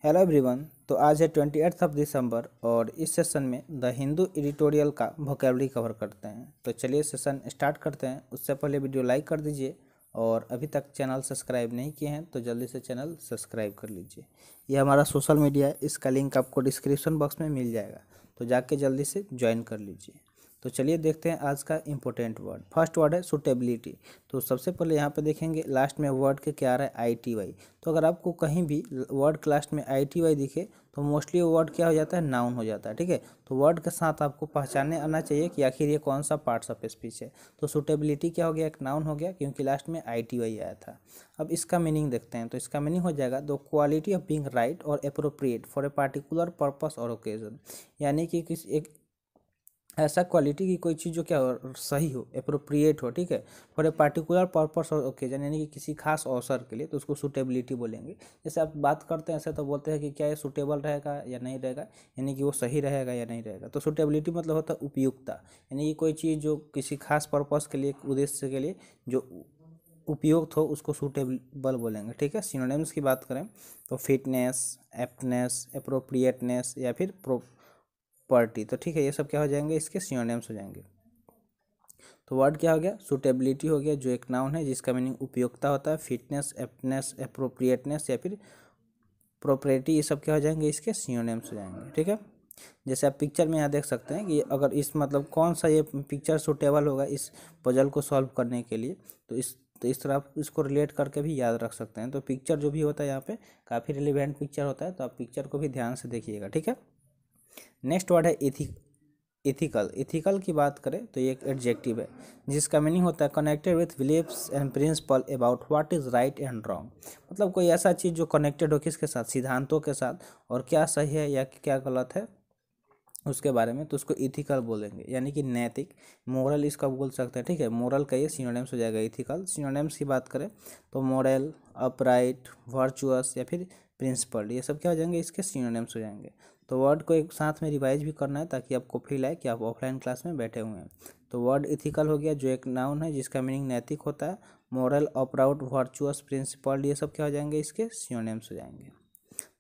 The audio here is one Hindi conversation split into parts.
Hello everyone. तो आज है 28 दिसंबर और इस सेशन में द हिंदू एडिटोरियल का वोकेबलरी कवर करते हैं। तो चलिए सेशन स्टार्ट करते हैं। उससे पहले वीडियो लाइक कर दीजिए और अभी तक चैनल सब्सक्राइब नहीं किए हैं तो जल्दी से चैनल सब्सक्राइब कर लीजिए। यह हमारा सोशल मीडिया है, इसका लिंक आपको डिस्क्रिप्शन बॉक्स में मिल जाएगा, तो जाके जल्दी से ज्वाइन कर लीजिए। तो चलिए देखते हैं आज का इम्पोर्टेंट वर्ड। फर्स्ट वर्ड है सुटेबिलिटी। तो सबसे पहले यहाँ पे देखेंगे लास्ट में वर्ड के क्या आ रहा है, ITY। तो अगर आपको कहीं भी वर्ड के लास्ट में ITY दिखे तो मोस्टली वो वर्ड क्या हो जाता है, नाउन हो जाता है। ठीक है, तो वर्ड के साथ आपको पहचानने आना चाहिए कि आखिर ये कौन सा पार्ट्स ऑफ स्पीच है। तो सुटेबिलिटी क्या हो गया, एक नाउन हो गया क्योंकि लास्ट में ITY आया था। अब इसका मीनिंग देखते हैं। तो इसका मीनिंग हो जाएगा the quality of being right और appropriate for a particular purpose और ओकेजन। यानी कि किसी एक ऐसा क्वालिटी की कोई चीज़ जो क्या हो, सही हो, अप्रोप्रिएट हो, ठीक है, फॉर ए पार्टिकुलर पर्पस और ओकेजन, यानी कि किसी खास अवसर के लिए, तो उसको सूटेबिलिटी बोलेंगे। जैसे आप बात करते हैं ऐसे तो बोलते हैं कि क्या ये सूटेबल रहेगा या नहीं रहेगा, यानी कि वो सही रहेगा या नहीं रहेगा। तो सूटेबिलिटी मतलब होता है उपयुक्तता, यानी कि कोई चीज़ जो किसी खास पर्पस के लिए, उद्देश्य के लिए जो उपयुक्त हो उसको सूटेबल बोलेंगे। ठीक है, सिनोनिम्स की बात करें तो फिटनेस, एप्टनेस, अप्रोप्रिएटनेस या फिर प्रॉपर्टी। तो ठीक है, ये सब क्या हो जाएंगे, इसके सिनोनिम्स हो जाएंगे। तो वर्ड क्या हो गया, सूटेबिलिटी हो गया जो एक नाउन है जिसका मीनिंग उपयुक्तता होता है। फिटनेस, एप्टनेस, अप्रोप्रिएटनेस या फिर प्रॉपर्टी, ये सब क्या हो जाएंगे, इसके सिनोनिम्स हो जाएंगे। ठीक है, जैसे आप पिक्चर में यहाँ देख सकते हैं कि अगर इस मतलब कौन सा ये पिक्चर सूटेबल होगा इस पजल को सॉल्व करने के लिए, तो इस तरह आप इसको रिलेट करके भी याद रख सकते हैं। तो पिक्चर जो भी होता है यहाँ पे काफ़ी रिलेवेंट पिक्चर होता है, तो आप पिक्चर को भी ध्यान से देखिएगा। ठीक है, नेक्स्ट वर्ड है इथिकल। इथिकल की बात करें तो ये एक एडजेक्टिव है जिसका मीनिंग होता है connected with believes and principle about what is right and wrong. मतलब कोई ऐसा चीज़ जो कनेक्टेड हो किसके साथ, सिद्धांतों के साथ, और क्या सही है या क्या गलत है उसके बारे में, तो उसको इथिकल बोलेंगे, यानी कि नैतिक, मोरल इसका बोल सकते हैं। ठीक है, मोरल का ये सिनोनिम्स हो जाएगा इथिकल। सिनोनिम्स की बात करें तो मोरल, अपराइट, वर्चुअस या फिर प्रिंसिपल, ये सब क्या हो जाएंगे, इसके सिनोनिम्स हो जाएंगे। तो वर्ड को एक साथ में रिवाइज भी करना है ताकि आपको फील आए कि आप ऑफलाइन क्लास में बैठे हुए हैं। तो वर्ड इथिकल हो गया जो एक नाउन है जिसका मीनिंग नैतिक होता है। मोरल, अपराउट, वर्चुअस, प्रिंसिपल, ये सब क्या हो जाएंगे, इसके सिनोनिम्स हो जाएंगे।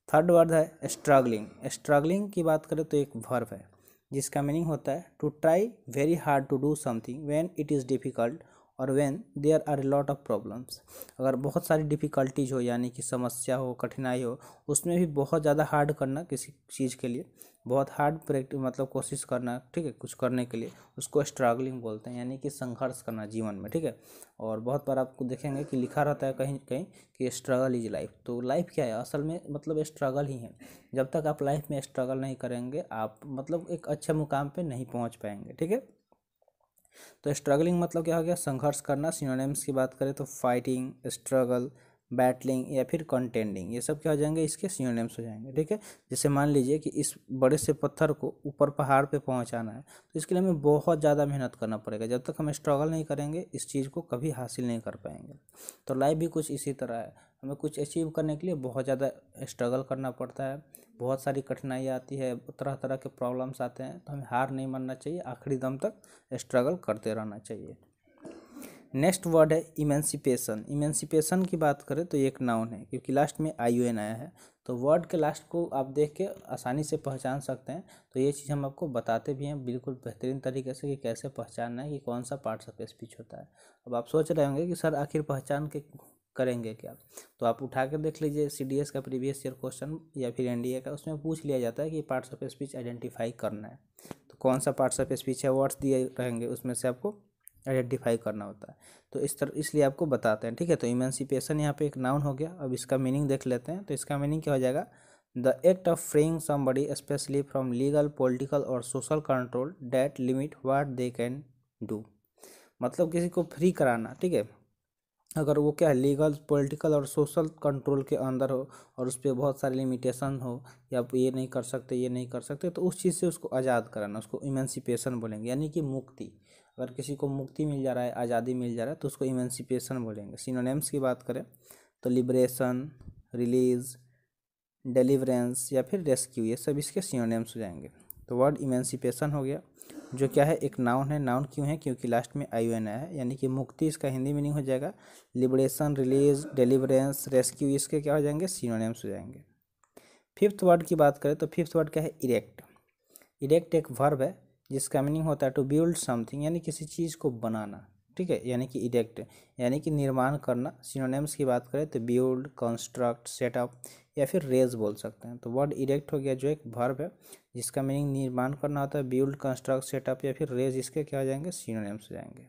थर्ड वर्ड है स्ट्रगलिंग। स्ट्रगलिंग की बात करें तो एक वर्ब है जिसका मीनिंग होता है to try very hard to do something when it is difficult और when there are a lot of problems. अगर बहुत सारी डिफ़िकल्टीज हो, यानी कि समस्या हो, कठिनाई हो, उसमें भी बहुत ज़्यादा हार्ड करना किसी चीज़ के लिए, बहुत हार्ड प्रैक्टिस मतलब कोशिश करना, ठीक है, कुछ करने के लिए, उसको स्ट्रगलिंग बोलते हैं, यानी कि संघर्ष करना जीवन में। ठीक है, और बहुत बार आपको देखेंगे कि लिखा रहता है कहीं कहीं कि स्ट्रगल इज लाइफ। तो लाइफ क्या है, असल में मतलब स्ट्रगल ही है। जब तक आप लाइफ में स्ट्रगल नहीं करेंगे आप मतलब एक अच्छे मुकाम पे नहीं पहुंच पाएंगे। ठीक है, तो स्ट्रगलिंग मतलब क्या हो गया, संघर्ष करना। सिनोनिम्स की बात करें तो फाइटिंग, स्ट्रगल, बैटलिंग या फिर कंटेंडिंग, ये सब क्या हो जाएंगे, इसके सिनोनिम्स हो जाएंगे। ठीक है, जैसे मान लीजिए कि इस बड़े से पत्थर को ऊपर पहाड़ पे पहुंचाना है, तो इसके लिए हमें बहुत ज़्यादा मेहनत करना पड़ेगा। जब तक हम स्ट्रगल नहीं करेंगे इस चीज़ को कभी हासिल नहीं कर पाएंगे। तो लाइफ भी कुछ इसी तरह है, हमें कुछ अचीव करने के लिए बहुत ज़्यादा स्ट्रगल करना पड़ता है, बहुत सारी कठिनाई आती है, तरह तरह के प्रॉब्लम्स आते हैं, तो हमें हार नहीं मानना चाहिए, आखिरी दम तक स्ट्रगल करते रहना चाहिए। नेक्स्ट वर्ड है इमेंसिपेशन। इमेंसिपेशन की बात करें तो ये एक नाउन है क्योंकि लास्ट में IUN आया है, तो वर्ड के लास्ट को आप देख के आसानी से पहचान सकते हैं। तो ये चीज़ हम आपको बताते भी हैं बिल्कुल बेहतरीन तरीके से कि कैसे पहचानना है कि कौन सा पार्ट्स ऑफ स्पीच होता है। अब आप सोच रहे होंगे कि सर आखिर पहचान के करेंगे क्या, तो आप उठा के देख लीजिए CDS का प्रीवियस ईयर क्वेश्चन या फिर NDA का, उसमें पूछ लिया जाता है कि पार्ट्स ऑफ स्पीच आइडेंटिफाई करना है। तो कौन सा पार्ट्स ऑफ स्पीच है, वर्ड्स दिए रहेंगे उसमें से आपको आइडेंटिफाई करना होता है। तो इस तरह इसलिए आपको बताते हैं। ठीक है, तो इमेंसिपेशन यहाँ पे एक नाउन हो गया। अब इसका मीनिंग देख लेते हैं। तो इसका मीनिंग क्या हो जाएगा, the act of freeing somebody specially from legal, political और social control that limit what they can do. मतलब किसी को फ्री कराना। ठीक है, अगर वो क्या है, लीगल, पॉलिटिकल और सोशल कंट्रोल के अंदर हो और उस पर बहुत सारी लिमिटेशन हो, या आप ये नहीं कर सकते, ये नहीं कर सकते, तो उस चीज़ से उसको आज़ाद कराना, उसको इमेंसिपेशन बोलेंगे, यानी कि मुक्ति। अगर किसी को मुक्ति मिल जा रहा है, आज़ादी मिल जा रहा है, तो उसको इमेंसिपेशन बोलेंगे। सिनोनिम्स की बात करें तो लिबरेशन, रिलीज, डिलीवरेंस या फिर रेस्क्यू, ये सब इसके सिनोनिम्स हो जाएंगे। तो वर्ड इमेंसिपेशन हो गया जो क्या है, एक नाउन है। नाउन क्यों है, क्योंकि लास्ट में IUN आया है, यानी कि मुक्ति इसका हिंदी मीनिंग हो जाएगा। लिबरेशन, रिलीज, डिलीवरेंस, रेस्क्यू, इसके क्या हो जाएंगे, सिनोनिम्स हो जाएंगे। फिफ्थ वर्ड की बात करें तो फिफ्थ वर्ड क्या है, इरेक्ट। इरेक्ट एक वर्ब है जिसका मीनिंग होता है टू बिल्ड समथिंग, यानी किसी चीज़ को बनाना, ठीक है, यानी कि इरेक्ट यानी कि निर्माण करना। सिनोनिम्स की बात करें तो बिल्ड, कंस्ट्रक्ट, सेटअप या फिर रेज बोल सकते हैं। तो वर्ड इरेक्ट हो गया जो एक वर्ब है जिसका मीनिंग निर्माण करना होता है, बिल्ड, कंस्ट्रक्ट, सेटअप या फिर रेज, इसके क्या हो जाएंगे, सिनोनिम्स हो जाएंगे।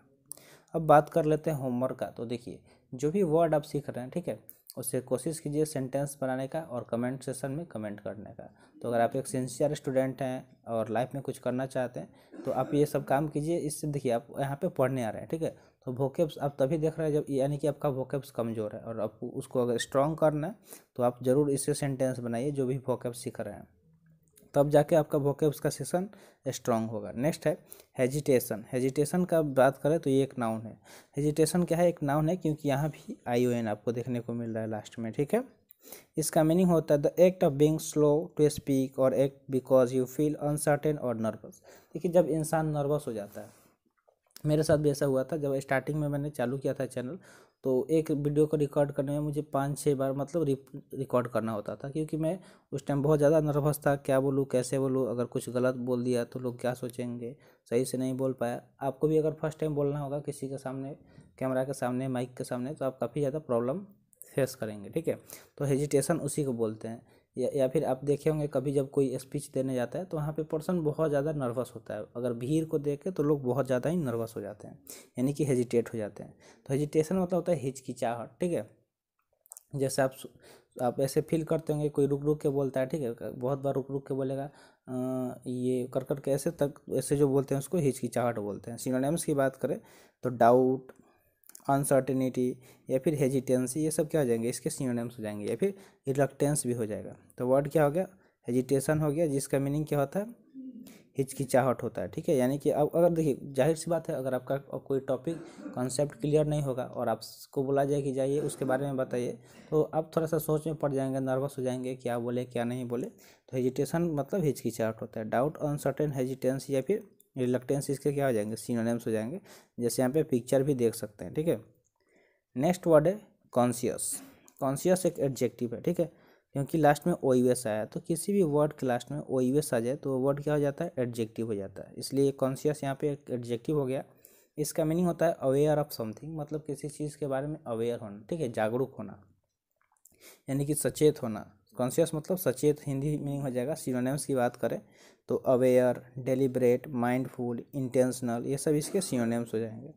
अब बात कर लेते हैं होमवर्क का। तो देखिए जो भी वर्ड आप सीख रहे हैं, ठीक है, उससे कोशिश कीजिए सेंटेंस बनाने का और कमेंट सेशन में कमेंट करने का। तो अगर आप एक सिंसियर स्टूडेंट हैं और लाइफ में कुछ करना चाहते हैं तो आप ये सब काम कीजिए। इससे देखिए आप यहाँ पे पढ़ने आ रहे हैं, ठीक है, तो वोकैब्स आप तभी देख रहे हैं जब, यानी कि आपका वोकैब्स कमज़ोर है और आपको उसको अगर स्ट्रॉन्ग करना है तो आप ज़रूर इससे सेंटेंस बनाइए जो भी वोकैब्स सीख रहे हैं, तब जाके आपका वोकैब्स का सेशन स्ट्रांग होगा। नेक्स्ट है हेजिटेशन। हेजिटेशन का बात करें तो ये एक नाउन है। हेजिटेशन क्या है, एक नाउन है क्योंकि यहाँ भी ION आपको देखने को मिल रहा है लास्ट में, ठीक है। इसका मीनिंग होता है the act of being slow to speak और act because you feel uncertain और नर्वस। देखिए जब इंसान नर्वस हो जाता है, मेरे साथ भी ऐसा हुआ था जब स्टार्टिंग में मैंने चालू किया था चैनल, तो एक वीडियो को रिकॉर्ड करने में मुझे 5-6 बार मतलब रिकॉर्ड करना होता था, क्योंकि मैं उस टाइम बहुत ज़्यादा नर्वस था, क्या बोलूँ कैसे बोलूँ, अगर कुछ गलत बोल दिया तो लोग क्या सोचेंगे, सही से नहीं बोल पाया। आपको भी अगर फर्स्ट टाइम बोलना होगा किसी के सामने, कैमरा के सामने, माइक के सामने, तो आप काफ़ी ज़्यादा प्रॉब्लम फेस करेंगे, ठीक है। तो हेजिटेशन उसी को बोलते हैं। या फिर आप देखे होंगे कभी जब कोई स्पीच देने जाता है तो वहाँ पे पर्सन बहुत ज़्यादा नर्वस होता है, अगर भीड़ को देखे तो लोग बहुत ज़्यादा ही नर्वस हो जाते हैं, यानी कि हेजिटेट हो जाते हैं। तो हेजिटेशन मतलब होता है हिचकिचाहट, ठीक है। जैसे आप ऐसे फील करते होंगे कोई रुक रुक के बोलता है, ठीक है, बहुत बार रुक रुक के बोलेगा, ये कर के ऐसे तक, ऐसे जो बोलते हैं उसको हिचकिचाहट बोलते हैं। सिनोनिम्स की बात करें तो डाउट, अनसर्टेनिटी या फिर हेजिटेंसी, ये सब क्या हो जाएंगे, इसके सिनोनिम्स हो जाएंगे। या फिर रिलक्टेंस भी हो जाएगा। तो वर्ड क्या हो गया, हेजिटेशन हो गया, जिसका मीनिंग क्या होता है, हिचकिचाहट होता है, ठीक है। यानी कि अब अगर देखिए जाहिर सी बात है, अगर आपका कोई टॉपिक कॉन्सेप्ट क्लियर नहीं होगा और आपको बोला जाए कि जाइए उसके बारे में बताइए, तो आप थोड़ा सा सोच में पड़ जाएंगे, नर्वस हो जाएंगे, क्या बोले क्या नहीं बोले। तो हेजिटेशन मतलब हिचकिचाहट होता है। डाउट, अनसर्टेन, हेजिटेंस या फिर रिलक्टेंस, इसके क्या हो जाएंगे, सिनोनिम्स हो जाएंगे। जैसे यहाँ पे पिक्चर भी देख सकते हैं, ठीक है। नेक्स्ट वर्ड है कॉन्शियस। कॉन्शियस एक एडजेक्टिव है, ठीक है, क्योंकि लास्ट में OUS आया, तो किसी भी वर्ड के लास्ट में OUS आ जाए तो वर्ड क्या हो जाता है, एडजेक्टिव हो जाता है। इसलिए कॉन्शियस यहाँ पे एक एडजेक्टिव हो गया। इसका मीनिंग होता है अवेयर ऑफ समथिंग, मतलब किसी चीज़ के बारे में अवेयर होना, ठीक है, जागरूक होना, यानी कि सचेत होना। कॉन्शियस मतलब सचेत, हिंदी मीनिंग हो जाएगा। सिनोनिम्स की बात करें तो अवेयर, डेलिब्रेट, माइंडफुल, इंटेंशनल, ये सब इसके सिनोनिम्स हो जाएंगे।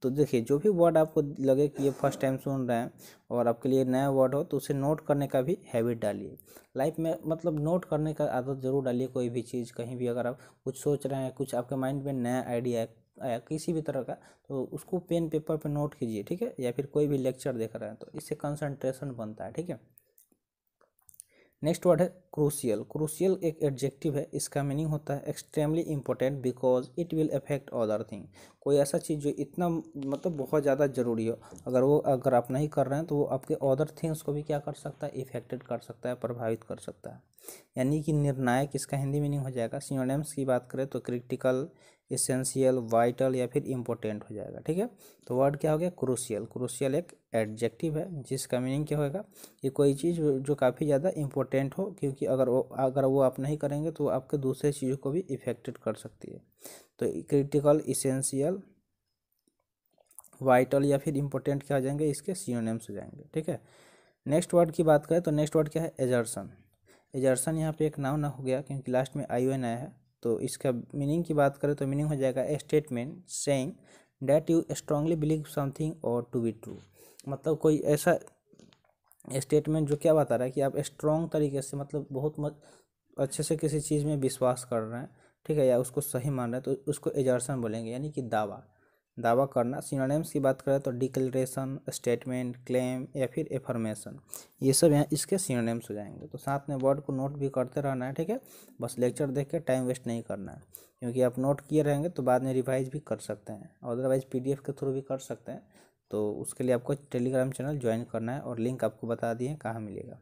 तो देखिए जो भी वर्ड आपको लगे कि ये फर्स्ट टाइम सुन रहे हैं और आपके लिए नया वर्ड हो तो उसे नोट करने का भी हैबिट डालिए लाइफ में, मतलब नोट करने का आदत जरूर डालिए। कोई भी चीज़ कहीं भी अगर आप कुछ सोच रहे हैं, कुछ आपके माइंड में नया आइडिया आया किसी भी तरह का, तो उसको पेन पेपर पे नोट कीजिए, ठीक है। या फिर कोई भी लेक्चर देख रहे हैं तो इससे कंसंट्रेशन बनता है, ठीक है। नेक्स्ट वर्ड है क्रूशियल। क्रूशियल एक एडजेक्टिव है। इसका मीनिंग होता है extremely important because it will affect other thing. कोई ऐसा चीज़ जो इतना मतलब बहुत ज़्यादा ज़रूरी हो, अगर आप नहीं कर रहे हैं तो वो आपके अदर थिंग्स को भी क्या कर सकता है, इफेक्टेड कर सकता है, प्रभावित कर सकता है, यानी कि निर्णायक। इसका हिंदी मीनिंग हो जाएगा। सिनोनिम्स की बात करें तो क्रिटिकल, इसेंशियल, वाइटल या फिर इम्पोर्टेंट हो जाएगा, ठीक है। तो वर्ड क्या हो गया, क्रूशियल। क्रूशियल एक एडजेक्टिव है जिसका मीनिंग क्या होगा, ये कोई चीज़ जो काफ़ी ज़्यादा इंपॉर्टेंट हो, क्योंकि अगर वो आप नहीं करेंगे तो आपके दूसरे चीज़ों को भी इफेक्टेड कर सकती है। तो क्रिटिकल, इसेंशियल, वाइटल या फिर इम्पोर्टेंट क्या हो जाएंगे, इसके सिनोनिम्स हो जाएंगे, ठीक है। नेक्स्ट वर्ड की बात करें तो नेक्स्ट वर्ड क्या है, एजर्सन। एजर्सन यहाँ पे एक नाउन हो गया क्योंकि लास्ट में ION आया है। तो इसका मीनिंग की बात करें तो मीनिंग हो जाएगा ए statement saying that you strongly believe something और टू बी ट्रू। मतलब कोई ऐसा स्टेटमेंट जो क्या बता रहा है कि आप स्ट्रॉन्ग तरीके से, मतलब बहुत अच्छे से किसी चीज़ में विश्वास कर रहे हैं, ठीक है, या उसको सही मान रहे हैं, तो उसको एजर्सन बोलेंगे, यानी कि दावा करना। सिनोनिम्स की बात करें तो डिक्लेरेशन, स्टेटमेंट, क्लेम या फिर एफर्मेशन, ये सब यहाँ इसके सिनोनिम्स हो जाएंगे। तो साथ में वर्ड को नोट भी करते रहना है, ठीक है, बस लेक्चर देख के टाइम वेस्ट नहीं करना है, क्योंकि आप नोट किए रहेंगे तो बाद में रिवाइज भी कर सकते हैं, अदरवाइज PDF के थ्रू भी कर सकते हैं। तो उसके लिए आपको टेलीग्राम चैनल ज्वाइन करना है और लिंक आपको बता दिए कहाँ मिलेगा।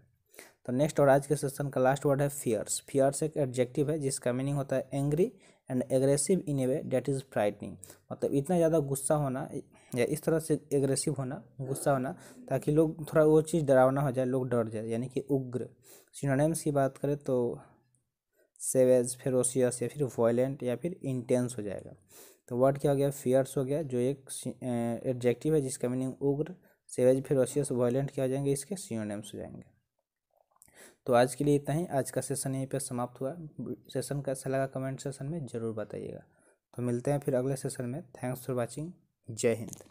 तो नेक्स्ट और आज के सेशन का लास्ट वर्ड है फियर्स। फियर्स एक एडजेक्टिव है जिसका मीनिंग होता है angry and aggressive in A way that is frightening, मतलब इतना ज़्यादा गुस्सा होना या इस तरह से एग्रेसिव होना, गुस्सा होना, ताकि लोग थोड़ा वो चीज़ डरावना हो जाए, लोग डर जाए, यानी कि उग्र। सिनोनिम्स की बात करें तो सेवेज, फेरोशियस या फिर वॉयलेंट या फिर इंटेंस हो जाएगा। तो वर्ड क्या हो गया, फियर्स हो गया, जो एक एडजेक्टिव है जिसका मीनिंग उग्र। सेवेज, फेरोशियस, वॉयलेंट क्या हो जाएंगे, इसके सिनोनिम्स हो जाएंगे। तो आज के लिए इतना ही, आज का सेशन यहीं पे समाप्त हुआ। सेशन कैसा लगा कमेंट सेशन में ज़रूर बताइएगा। तो मिलते हैं फिर अगले सेशन में। Thanks for watching. जय हिंद।